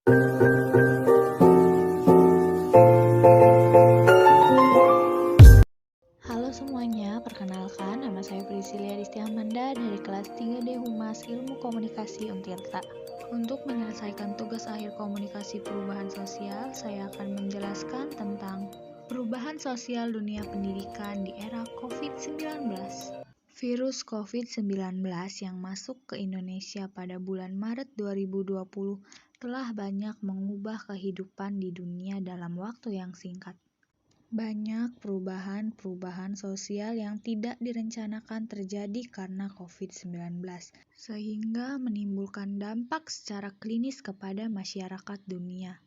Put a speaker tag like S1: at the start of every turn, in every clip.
S1: Halo semuanya, perkenalkan nama saya Priscilia Distiamanda dari kelas 3D Humas Ilmu Komunikasi Untirta. Untuk menyelesaikan tugas akhir komunikasi perubahan sosial, saya akan menjelaskan tentang perubahan sosial dunia pendidikan di era COVID-19. Virus COVID-19 yang masuk ke Indonesia pada bulan Maret 2020 telah banyak mengubah kehidupan di dunia dalam waktu yang singkat. Banyak perubahan sosial yang tidak direncanakan terjadi karena COVID-19, sehingga menimbulkan dampak secara klinis kepada masyarakat dunia.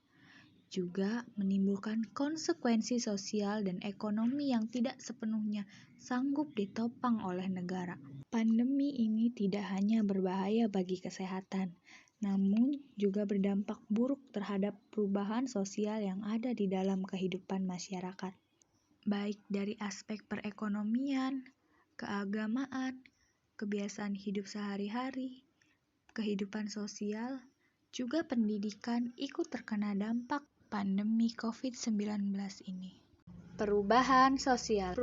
S1: Juga menimbulkan konsekuensi sosial dan ekonomi yang tidak sepenuhnya sanggup ditopang oleh negara. Pandemi ini tidak hanya berbahaya bagi kesehatan, namun juga berdampak buruk terhadap perubahan sosial yang ada di dalam kehidupan masyarakat, baik dari aspek perekonomian, keagamaan, kebiasaan hidup sehari-hari, kehidupan sosial, juga pendidikan ikut terkena dampak pandemi COVID-19 ini. Perubahan sosial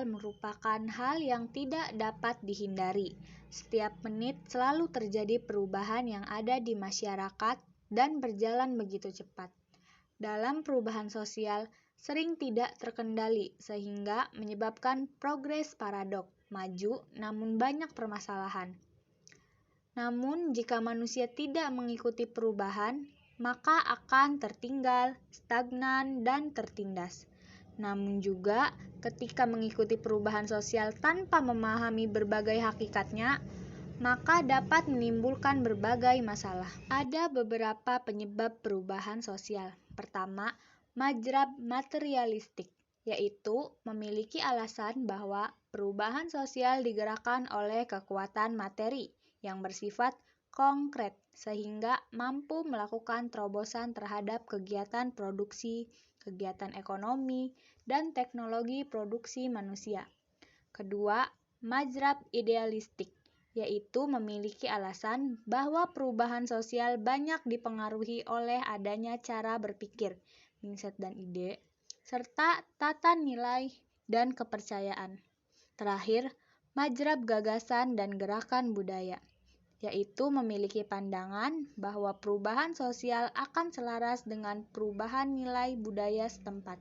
S1: merupakan hal yang tidak dapat dihindari. Setiap menit selalu terjadi perubahan yang ada di masyarakat dan berjalan begitu cepat. Dalam perubahan sosial sering tidak terkendali sehingga menyebabkan progres paradok, maju namun banyak permasalahan. Namun jika manusia tidak mengikuti perubahan, maka akan tertinggal, stagnan, dan tertindas. Namun juga ketika mengikuti perubahan sosial tanpa memahami berbagai hakikatnya, maka dapat menimbulkan berbagai masalah. Ada beberapa penyebab perubahan sosial. Pertama, majrab materialistik, yaitu memiliki alasan bahwa perubahan sosial digerakkan oleh kekuatan materi yang bersifat konkret sehingga mampu melakukan terobosan terhadap kegiatan produksi, kegiatan ekonomi, dan teknologi produksi manusia. Kedua, majrab idealistik, yaitu memiliki alasan bahwa perubahan sosial banyak dipengaruhi oleh adanya cara berpikir, mindset dan ide, serta tata nilai dan kepercayaan. Terakhir, majrab gagasan dan gerakan budaya, yaitu memiliki pandangan bahwa perubahan sosial akan selaras dengan perubahan nilai budaya setempat.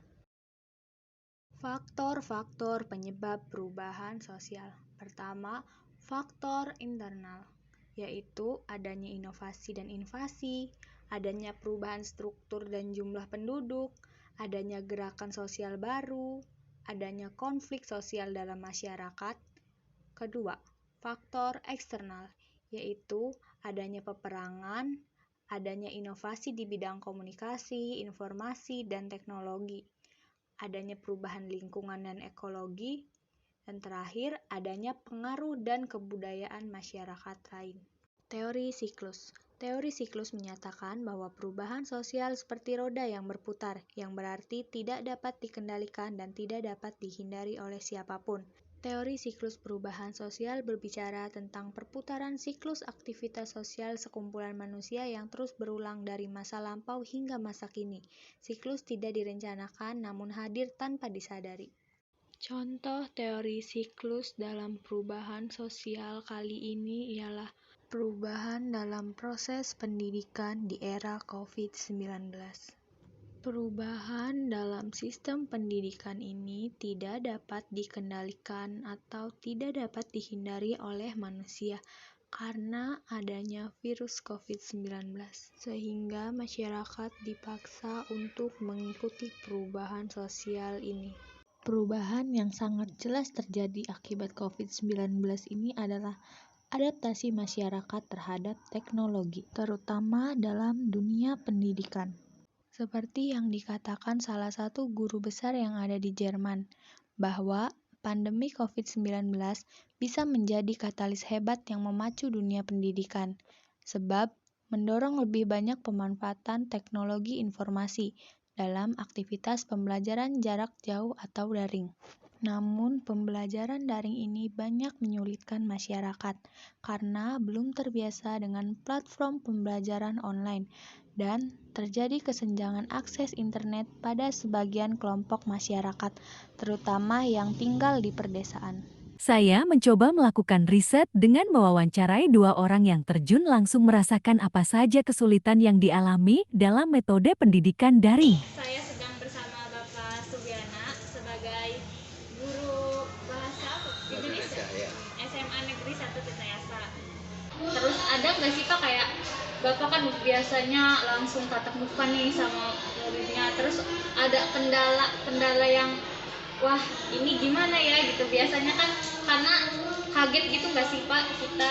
S1: Faktor-faktor penyebab perubahan sosial. Pertama, faktor internal, yaitu adanya inovasi dan invasi, adanya perubahan struktur dan jumlah penduduk, adanya gerakan sosial baru, adanya konflik sosial dalam masyarakat. Kedua, faktor eksternal, yaitu adanya peperangan, adanya inovasi di bidang komunikasi, informasi, dan teknologi, adanya perubahan lingkungan dan ekologi, dan terakhir adanya pengaruh dan kebudayaan masyarakat lain. Teori siklus. Teori siklus menyatakan bahwa perubahan sosial seperti roda yang berputar, yang berarti tidak dapat dikendalikan dan tidak dapat dihindari oleh siapapun. Teori siklus perubahan sosial berbicara tentang perputaran siklus aktivitas sosial sekumpulan manusia yang terus berulang dari masa lampau hingga masa kini. Siklus tidak direncanakan namun hadir tanpa disadari. Contoh teori siklus dalam perubahan sosial kali ini ialah perubahan dalam proses pendidikan di era COVID-19. Perubahan dalam sistem pendidikan ini tidak dapat dikendalikan atau tidak dapat dihindari oleh manusia karena adanya virus COVID-19, sehingga masyarakat dipaksa untuk mengikuti perubahan sosial ini. Perubahan yang sangat jelas terjadi akibat COVID-19 ini adalah adaptasi masyarakat terhadap teknologi, terutama dalam dunia pendidikan. Seperti yang dikatakan salah satu guru besar yang ada di Jerman, bahwa pandemi COVID-19 bisa menjadi katalis hebat yang memacu dunia pendidikan, sebab mendorong lebih banyak pemanfaatan teknologi informasi dalam aktivitas pembelajaran jarak jauh atau daring. Namun, pembelajaran daring ini banyak menyulitkan masyarakat karena belum terbiasa dengan platform pembelajaran online dan terjadi kesenjangan akses internet pada sebagian kelompok masyarakat, terutama yang tinggal di pedesaan.
S2: Saya mencoba melakukan riset dengan mewawancarai 2 orang yang terjun langsung merasakan apa saja kesulitan yang dialami dalam metode pendidikan daring.
S3: Saya sedang bersama Bapak Sugiana sebagai guru bahasa Indonesia SMA Negeri 1 Tirtayasa. Terus ada nggak sih Pak kayak Bapak kan biasanya langsung tatap muka nih sama muridnya, terus ada kendala yang wah ini gimana ya gitu, biasanya kan karena kaget gitu nggak sih Pak, kita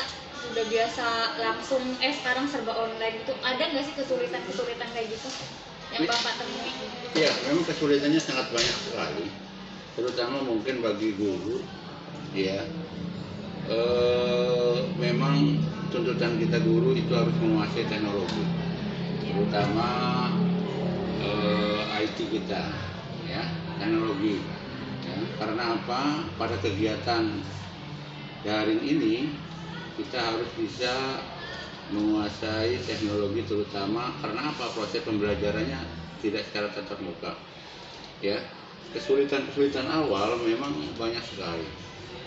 S3: udah biasa langsung sekarang serba online gitu, ada nggak sih kesulitan kayak gitu yang Bapak temui?
S4: Ya, memang kesulitannya sangat banyak sekali, terutama mungkin bagi guru, ya. Memang tuntutan kita guru itu harus menguasai teknologi, terutama IT kita, ya, teknologi. Ya, karena apa? Pada kegiatan daring ini kita harus bisa menguasai teknologi, terutama karena apa? Proses pembelajarannya tidak secara tatap muka. Ya, kesulitan awal memang banyak sekali,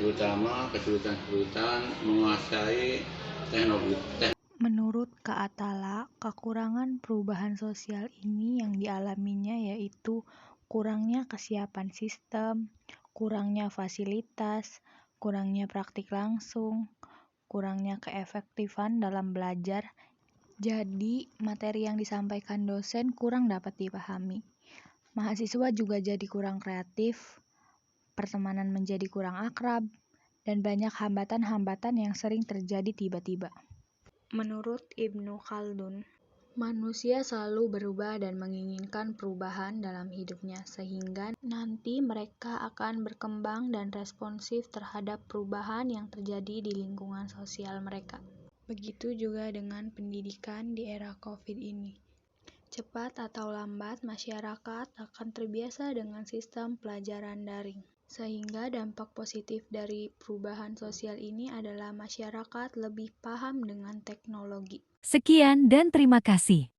S4: terutama kesulitan menguasai teknologi.
S1: Menurut Kak Atala, kekurangan perubahan sosial ini yang dialaminya yaitu kurangnya kesiapan sistem, kurangnya fasilitas, kurangnya praktik langsung, kurangnya keefektifan dalam belajar. Jadi, materi yang disampaikan dosen kurang dapat dipahami. Mahasiswa juga jadi kurang kreatif, pertemanan menjadi kurang akrab, dan banyak hambatan-hambatan yang sering terjadi tiba-tiba. Menurut Ibnu Khaldun, manusia selalu berubah dan menginginkan perubahan dalam hidupnya, sehingga nanti mereka akan berkembang dan responsif terhadap perubahan yang terjadi di lingkungan sosial mereka. Begitu juga dengan pendidikan di era COVID ini. Cepat atau lambat, masyarakat akan terbiasa dengan sistem pelajaran daring. Sehingga dampak positif dari perubahan sosial ini adalah masyarakat lebih paham dengan teknologi.
S2: Sekian dan terima kasih.